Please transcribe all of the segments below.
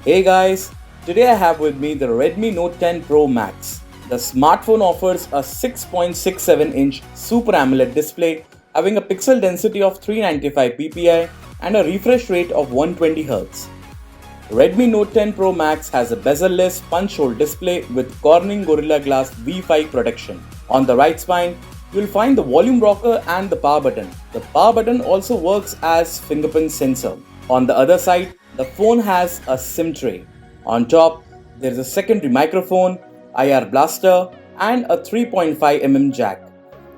Hey guys, today I have with me the Redmi Note 10 Pro Max. The smartphone offers a 6.67-inch Super AMOLED display having a pixel density of 395 ppi and a refresh rate of 120Hz. Redmi Note 10 Pro Max has a bezel-less punch-hole display with Corning Gorilla Glass V5 protection. On the right spine, you'll find the volume rocker and the power button. The power button also works as fingerprint sensor. On the other side, the phone has a SIM tray. On top, there is a secondary microphone, IR blaster, and a 3.5mm jack.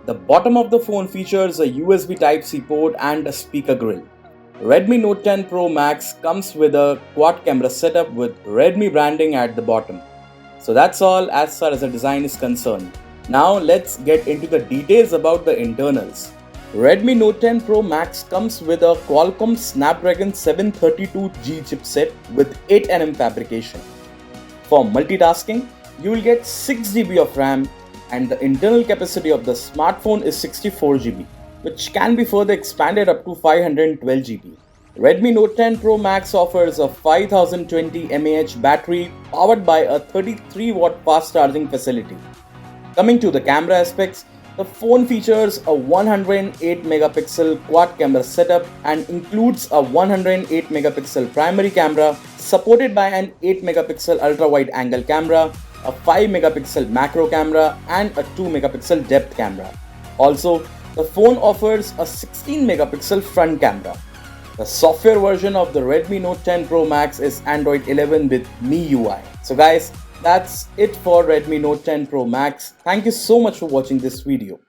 The bottom of the phone features a USB Type-C port and a speaker grill. Redmi Note 10 Pro Max comes with a quad camera setup with Redmi branding at the bottom. So that's all as far as the design is concerned. Now let's get into the details about the internals. Redmi Note 10 Pro Max comes with a Qualcomm Snapdragon 732G chipset with 8nm fabrication. For multitasking, you will get 6GB of RAM and the internal capacity of the smartphone is 64GB, which can be further expanded up to 512GB. Redmi Note 10 Pro Max offers a 5020 mAh battery powered by a 33-watt fast charging facility. Coming to the camera aspects, the phone features a 108-megapixel quad camera setup and includes a 108-megapixel primary camera supported by an 8-megapixel ultra-wide-angle camera, a 5-megapixel macro camera, and a 2-megapixel depth camera. Also, the phone offers a 16-megapixel front camera. The software version of the Redmi Note 10 Pro Max is Android 11 with MIUI. So guys, that's it for Redmi Note 10 Pro Max. Thank you so much for watching this video.